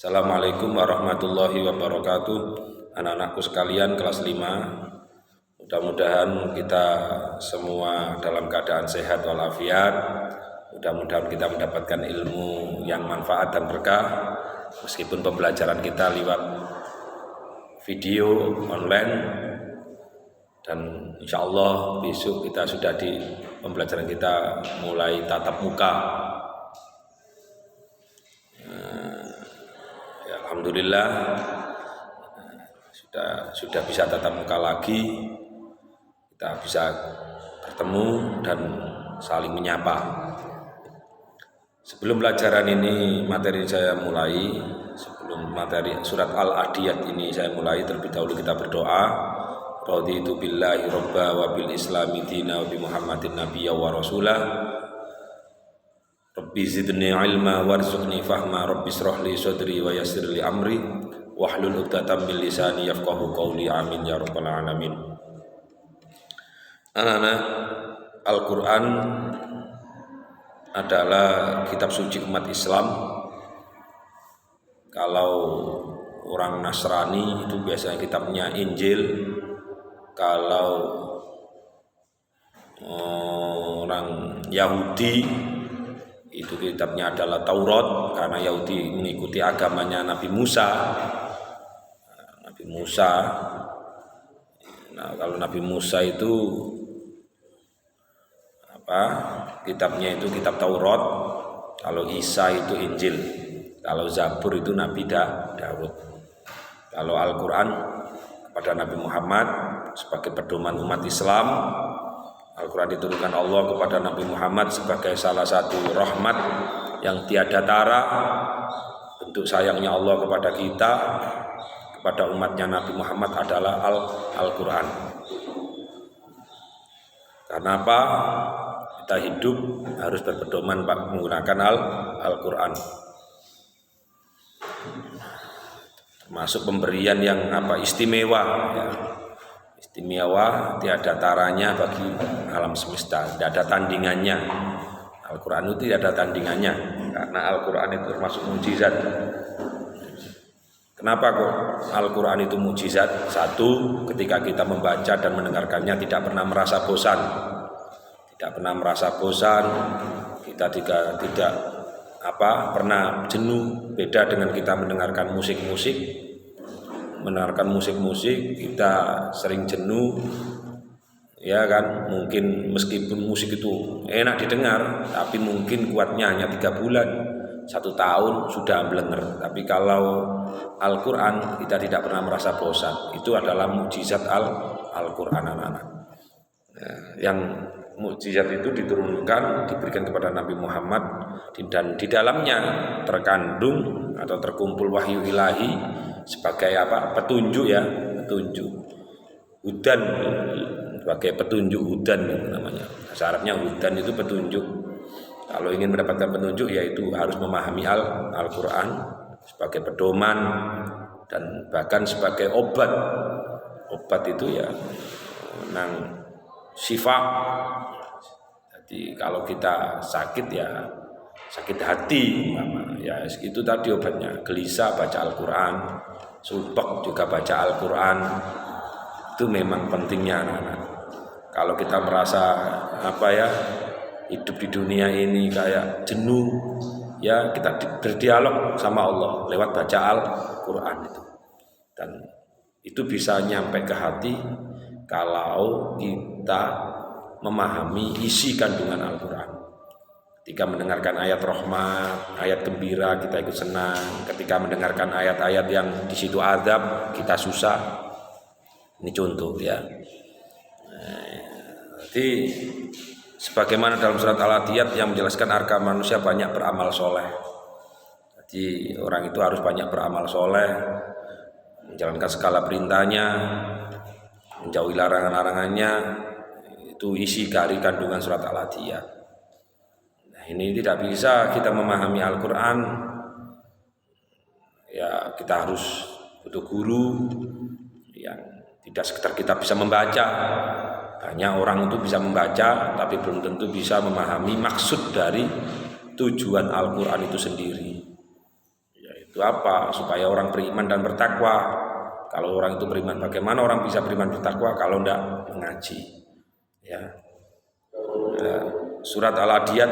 Assalamualaikum warahmatullahi wabarakatuh. Anak-anakku sekalian kelas 5, mudah-mudahan kita semua dalam keadaan sehat walafiat. Mudah-mudahan kita mendapatkan ilmu yang manfaat dan berkah, meskipun pembelajaran kita lewat video online. Dan insya Allah besok kita sudah di pembelajaran kita mulai tatap muka. Alhamdulillah sudah bisa tatap muka lagi, kita bisa bertemu dan saling menyapa. Sebelum pelajaran ini materi saya mulai, sebelum materi surat Al-Adiyat ini saya mulai, terlebih dahulu kita berdoa. Raditu billahi robba wa bil islami dina wa bi Muhammadin nabiyya wa rasulah. Rabbi zidni ilma warzuqni fahma rabbi shrahli sadri wa yassir li amri wahlul 'uqdatam min lisani yafqahu qawli amin ya rabbal alamin. Anak-anak, Al-Qur'an adalah kitab suci umat Islam. Kalau orang Nasrani itu biasanya kitabnya Injil. Kalau orang Yahudi itu kitabnya adalah Taurat, karena Yahudi mengikuti agamanya Nabi Musa. Nah, kalau Nabi Musa itu kitabnya itu kitab Taurat. Kalau Isa itu Injil. Kalau Zabur itu Nabi Daud. Kalau Al-Quran kepada Nabi Muhammad sebagai pedoman umat Islam. Al-Quran diturunkan Allah kepada Nabi Muhammad sebagai salah satu rahmat yang tiada tara. Bentuk sayangnya Allah kepada kita, kepada umatnya Nabi Muhammad adalah Al-Quran. Karena apa? Kita hidup harus berpedoman menggunakan Al-Quran. Termasuk pemberian yang istimewa, ya. Istimewa tiada taranya bagi alam semesta, tidak ada tandingannya. Al-Quran itu tidak ada tandingannya, karena Al-Quran itu termasuk mukjizat. Kenapa kok Al-Quran itu mukjizat? Satu, ketika kita membaca dan mendengarkannya tidak pernah merasa bosan. Tidak pernah merasa bosan, kita tidak pernah jenuh. Beda dengan kita mendengarkan musik-musik. Mendengarkan musik-musik kita sering jenuh, ya kan? Mungkin meskipun musik itu enak didengar, tapi mungkin kuatnya hanya 3 bulan, 1 tahun sudah blenger. Tapi kalau Al-Quran kita tidak pernah merasa bosan. Itu adalah mukjizat Al-Quran, anak-anak. Yang mukjizat itu diturunkan, diberikan kepada Nabi Muhammad, dan di dalamnya terkandung atau terkumpul wahyu ilahi sebagai petunjuk, ya, petunjuk. Hudan sebagai petunjuk, hudan namanya. Bahasa Arabnya hudan itu petunjuk. Kalau ingin mendapatkan petunjuk, yaitu harus memahami Al-Quran sebagai pedoman dan bahkan sebagai obat. Obat itu ya syifa. Jadi kalau kita sakit, ya sakit hati, ya itu tadi obatnya. Gelisah baca Al-Quran, sumpek juga baca Al-Quran. Itu memang pentingnya, anak-anak. Kalau kita merasa hidup di dunia ini kayak jenuh, ya kita berdialog sama Allah lewat baca Al-Quran itu. Dan itu bisa nyampe ke hati kalau kita memahami isi kandungan Al-Quran. Ketika mendengarkan ayat rahmat, ayat gembira, kita ikut senang. Ketika mendengarkan ayat-ayat yang di situ azab, kita susah. Ini contoh, ya. Jadi sebagaimana dalam surat Al-Adiyat yang menjelaskan agar manusia banyak beramal soleh. Jadi orang itu harus banyak beramal soleh, menjalankan segala perintahnya, menjauhi larangan-larangannya. Itu isi dari kandungan surat Al-Adiyat. Ini tidak bisa kita memahami Al-Quran, ya kita harus butuh guru yang tidak sekedar kita bisa membaca. Banyak orang itu bisa membaca, tapi belum tentu bisa memahami maksud dari tujuan Al-Quran itu sendiri. Yaitu Itu apa? Supaya orang beriman dan bertakwa. Kalau orang itu beriman, bagaimana orang bisa beriman bertakwa kalau tidak mengaji? Ya. Surat Al-Adiyat,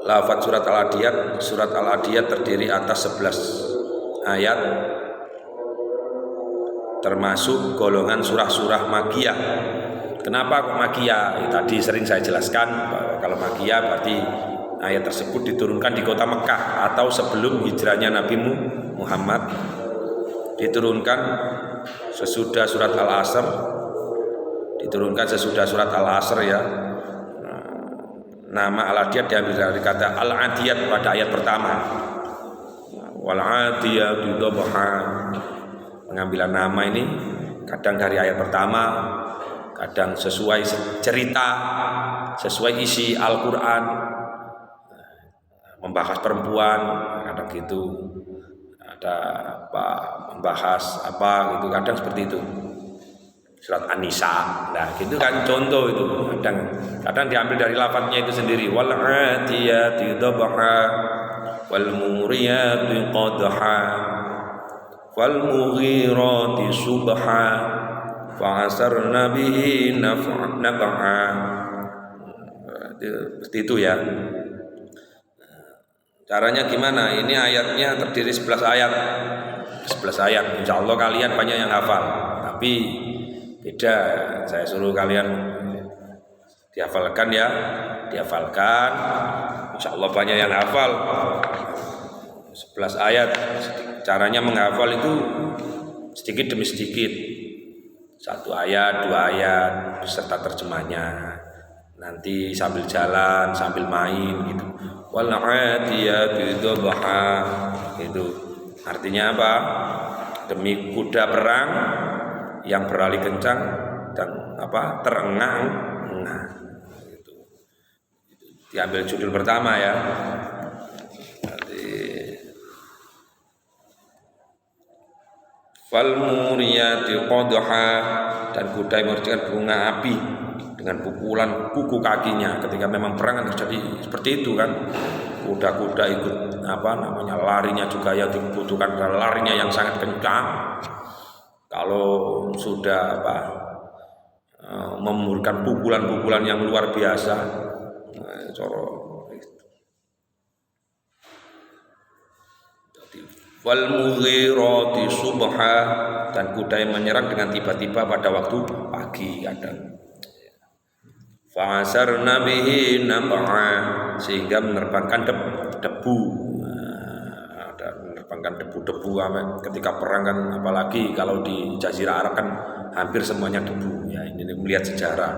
lafaz surat Al-Adiyat terdiri atas 11 ayat, termasuk golongan surah-surah Makkiyah. Kenapa kok Makkiyah? Tadi sering saya jelaskan bahwa kalau Makkiyah berarti ayat tersebut diturunkan di kota Mekah atau sebelum hijrahnya Nabi Muhammad, diturunkan sesudah surat Al-Asr, ya. Nama Al-Adiyat diambil dari kata Al-Adiyat pada ayat pertama. Wal-Adiyatu dhabha. Pengambilan nama ini kadang dari ayat pertama, kadang sesuai cerita, sesuai isi Al-Quran, membahas perempuan, kadang gitu, ada apa, membahas apa gitu, kadang seperti itu. Surat An-Nisa, nah gitu kan contoh itu, kadang diambil dari lafadznya itu sendiri. Wal 'adiyati dhabha wal muriyati qadha wal mughirati subha fa'asarna bihi naf'a. Seperti itu ya. Caranya gimana? Ini ayatnya terdiri 11 ayat. 11 ayat. Insya Allah kalian banyak yang hafal. Tapi beda. Saya suruh kalian dihafalkan ya. Dihafalkan. Insya Allah banyak yang hafal. 11 ayat. Caranya menghafal itu sedikit demi sedikit. 1 ayat, 2 ayat beserta terjemahnya. Nanti sambil jalan, sambil main gitu. Wal 'adiyati dhabha. Itu artinya apa? Demi kuda perang yang berlari kencang dan apa? Terengah-engah. Itu diambil judul pertama ya. Fal muriyati qadha, dan kuda yang mengerjakan bunga api dengan pukulan kuku kakinya. Ketika memang perang terjadi seperti itu kan, kuda-kuda ikut larinya juga ya dibutuhkan larinya yang sangat kencang. Kalau sudah memberikan pukulan-pukulan yang luar biasa, wal mughirati subha, dan kuda yang menyerang dengan tiba-tiba pada waktu pagi kadang. Fa'asarna bihi nab'a, sehingga menerbangkan debu. Dan menerbangkan debu-debu ketika perang kan, apalagi kalau di Jazirah Arab kan hampir semuanya debu ya. Ini melihat sejarah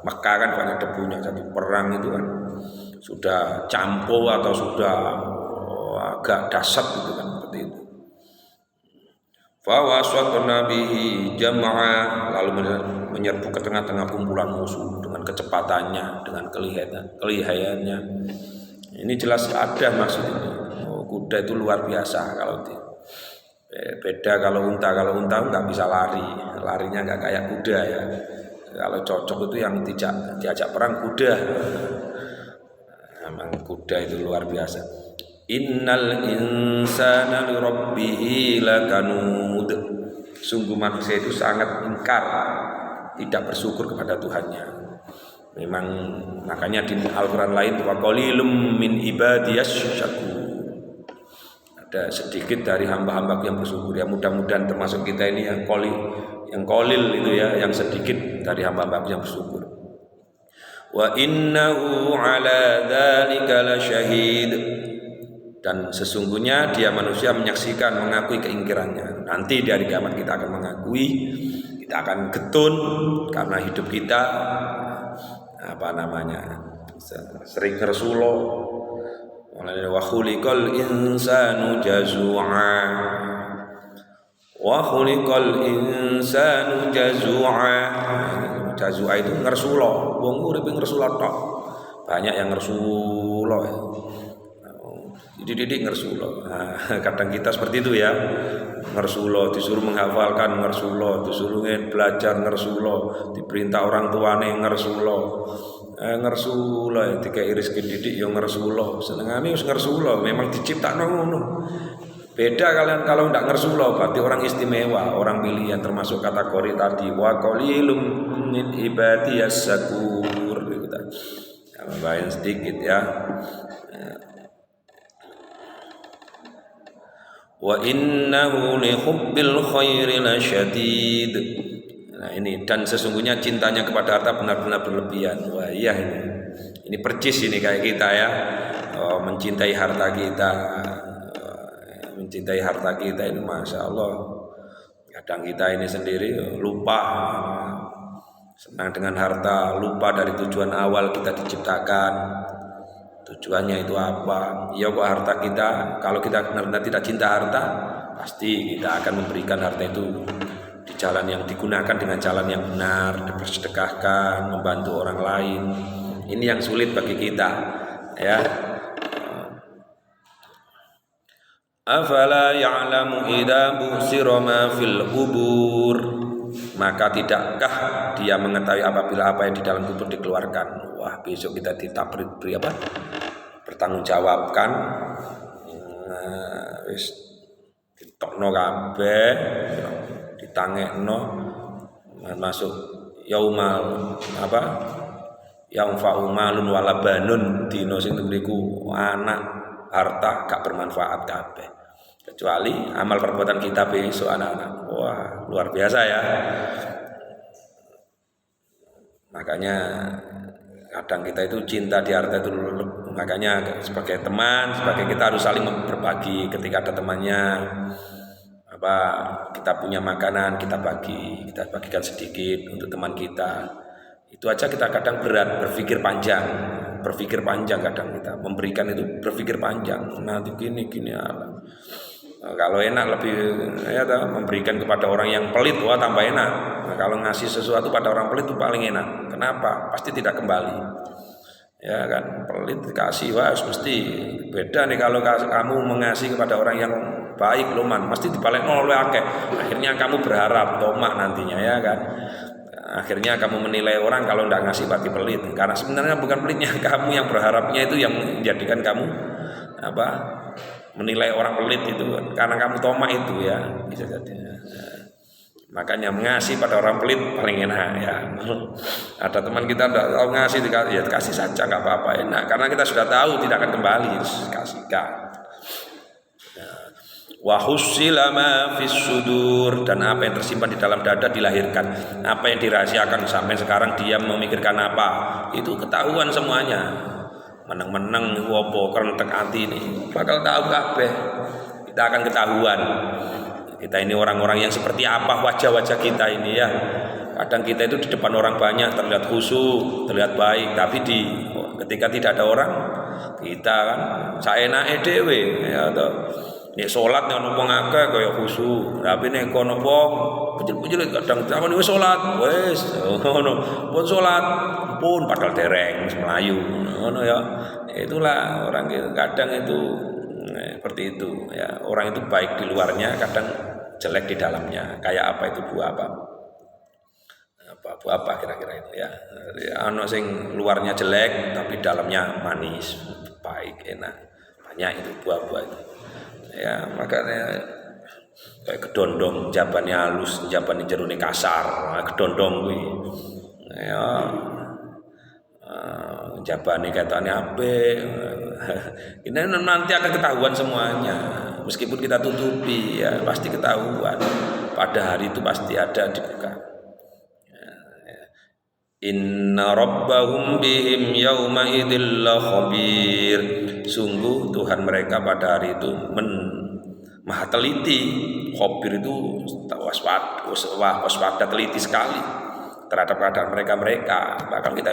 Mekah kan banyak debunya. Jadi perang itu kan sudah campur atau sudah agak dahsyat gitu kan, seperti itu. Fa wasatna bihi jam'a, lalu menyerbu ke tengah-tengah kumpulan musuh dengan kecepatannya, dengan kelihayannya. Ini jelas ada maksud ini. Kuda itu luar biasa. Kalau beda kalau unta nggak bisa larinya nggak kayak kuda ya. Kalau cocok itu yang diajak perang kuda. Memang kuda itu luar biasa. Innal insana li rabbihi lakanud. Sungguh manusia itu sangat ingkar, tidak bersyukur kepada Tuhannya. Memang makanya di Al-Quran lain, wa qalilum min ibadiyas syakur. Ada sedikit dari hamba-hamba yang bersyukur ya. Mudah-mudahan termasuk kita ini yang qalil itu ya, yang sedikit dari hamba-hamba yang bersyukur. Wa innahu ala dzalika lasyahid, dan sesungguhnya dia manusia menyaksikan, mengakui keingkirannya. Nanti di hari kiamat kita akan mengakui, kita akan getun karena hidup kita sering Rasulullah. Wa khuliqal insanu jazu'a. Wa khuliqal insanu jazu'a. Jazu'a itu ngersulo, wong urip ngersulo tok. Banyak yang ngersulo. dididik ngersulo. Nah, kadang kita seperti itu ya, ngersulo, disuruh menghafalkan ngersulo, disuruh belajar ngersulo, diperintah orang tuane ngersulo, ngersulo ya, tiga iris dididik yang ngersulo, senengane wis ngersulo, memang diciptakno ngono. Beda kalian kalau ndak ngersulo, berarti orang istimewa, orang pilihan termasuk kategori tadi wa qalilum min ibadiyas syakur gitu. Tambahin sedikit ya. Wa innahu li hubbil khairi lasyadid. Nah ini, dan sesungguhnya cintanya kepada harta benar-benar berlebihan. Wah iya ini percis ini kayak kita ya, mencintai harta kita, mencintai harta kita ini masya Allah. Kadang kita ini sendiri lupa, senang dengan harta, lupa dari tujuan awal kita diciptakan. Tujuannya itu apa? Ya kok harta kita, kalau kita benar-benar tidak cinta harta, pasti kita akan memberikan harta itu di jalan yang digunakan dengan jalan yang benar, dipersedekahkan, membantu orang lain. Ini yang sulit bagi kita, ya. Afala ya'lamu idza busira ma fil qubur. Maka tidakkah dia mengetahui apabila apa yang di dalam kubur dikeluarkan? Wah, besok kita beri apa? Bertanggungjawabkan. Wis ditokno kabeh, ditangekno masuk yaumal apa? Yaum fa'umalun wala banun, dina sing niku anak harta gak bermanfaat kabeh. Kecuali amal perbuatan kita besok anak-anak. Wah, luar biasa ya. Makanya kadang kita itu cinta di harta itu, makanya sebagai teman, sebagai kita harus saling berbagi. Ketika ada temannya apa, kita punya makanan, kita bagikan sedikit untuk teman kita. Itu aja kita kadang berat, berpikir panjang kadang kita memberikan itu, berpikir panjang. Nanti gini alam. Nah, kalau enak lebih ya memberikan kepada orang yang pelit, wah tambah enak. Nah, kalau ngasih sesuatu pada orang pelit itu paling enak. Kenapa? Pasti tidak kembali. Ya kan, pelit dikasih, wah mesti beda nih kalau kamu mengasih kepada orang yang baik, loman, mesti dibalik oleh akeh. Akhirnya kamu berharap tomak nantinya ya kan. Akhirnya kamu menilai orang kalau tidak ngasih berarti pelit. Karena sebenarnya bukan pelitnya, kamu yang berharapnya itu yang menjadikan kamu apa? Menilai orang pelit itu karena kamu tomak itu ya, bisa jadi. Makanya mengasih pada orang pelit paling enak ya. Ada teman kita tidak tahu ngasih, ya kasih saja nggak apa-apa, enak karena kita sudah tahu tidak akan kembali, kasihkan. Wa hussila ma fis sudur, dan apa yang tersimpan di dalam dada dilahirkan. Apa yang dirahasiakan sampai sekarang dia memikirkan apa, itu ketahuan semuanya. Meneng-meneng wopo kerentek hati ini bakal tahu kabeh. Kita akan ketahuan. Kita ini orang-orang yang seperti apa wajah-wajah kita ini ya. Kadang kita itu di depan orang banyak terlihat khusyuk, terlihat baik, tapi ketika tidak ada orang, kita kan saenake dhewe ya toh. Nek salat nek ono wong akeh kaya khusyuk, tapi nek kono wong pucil-pucil kadang sampeyan wis salat, wis ngono. Pun salat, pun padahal dereng melayu ngono ya. Itulah orang itu kadang itu seperti itu ya. Orang itu baik di luarnya, kadang jelek di dalamnya. Kayak apa itu buah apa? Buah apa kira-kira itu ya. Ono sing luarnya jelek tapi dalamnya manis, baik, enak. Banyak itu buah-buah itu. Ya makanya kayak kedondong jabannya halus, jabannya jerone kasar, kedondong kuwi ya jabane katanya apik. Ini nanti akan ketahuan semuanya, meskipun kita tutupi ya pasti ketahuan, pada hari itu pasti ada dibuka. Inna rabbahum bihim yawma idzil khabir. Sungguh Tuhan mereka pada hari itu maha teliti. Khabir itu waspada teliti sekali terhadap keadaan mereka. Bahkan kita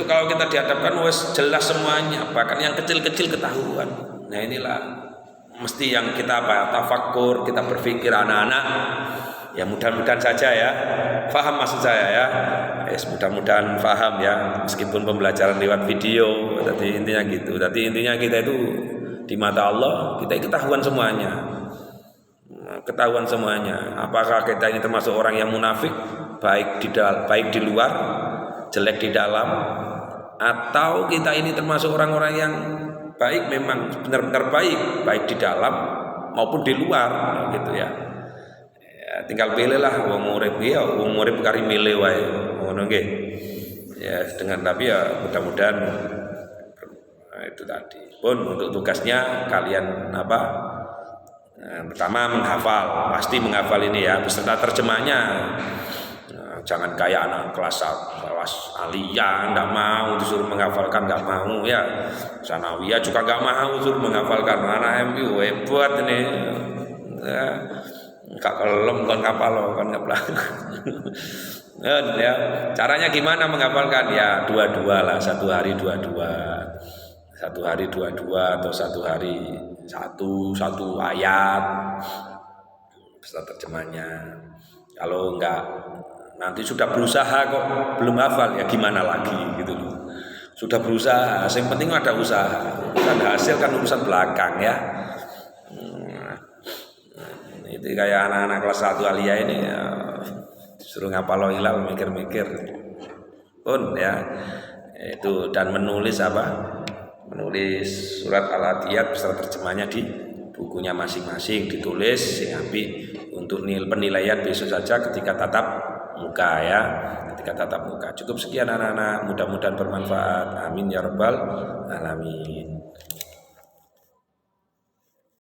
kalau kita dihadapkan jelas semuanya, bahkan yang kecil-kecil ketahuan. Nah inilah mesti yang kita tafakkur, kita berpikir anak-anak. Ya mudah-mudahan saja ya, paham maksud saya ya. mudah-mudahan paham ya, meskipun pembelajaran lewat video. Tadi intinya gitu. Tadi intinya kita itu di mata Allah kita ketahuan semuanya. Ketahuan semuanya. Apakah kita ini termasuk orang yang munafik, baik di luar, jelek di dalam, atau kita ini termasuk orang-orang yang baik, memang benar-benar baik di dalam maupun di luar gitu ya. Tinggal pilih lah wong urip kari milih wae ngono nggih. Ya dengan tapi ya mudah-mudahan itu tadi. Pun untuk tugasnya kalian pertama menghafal, pasti menghafal ini ya beserta terjemahnya. Jangan kayak anak kelas aliyah enggak mau disuruh menghafalkan, enggak mau ya. Sanawiyah juga enggak mau disuruh menghafalkan. Anak MU hebat ini. Ya. Kak kelem kon ngapal kon ngeplak. Ya, caranya gimana menghafalkan? Ya dua-dua lah, satu hari dua-dua atau satu hari satu ayat beserta terjemahnya. Kalau enggak nanti sudah berusaha kok belum hafal ya gimana lagi gitu loh. Sudah berusaha, yang penting ada usaha. Bukan hasil kan urusan belakang ya. Itu kayak anak-anak kelas 1 aliyah ini ya, suruh ngapalo hilal mikir-mikir pun ya itu, dan menulis surat al-adiyat beserta terjemahnya di bukunya masing-masing, ditulis sing apik untuk penilaian besok saja ketika tatap muka ya, ketika tatap muka. Cukup sekian anak-anak, mudah-mudahan bermanfaat, amin ya rabbal alamin.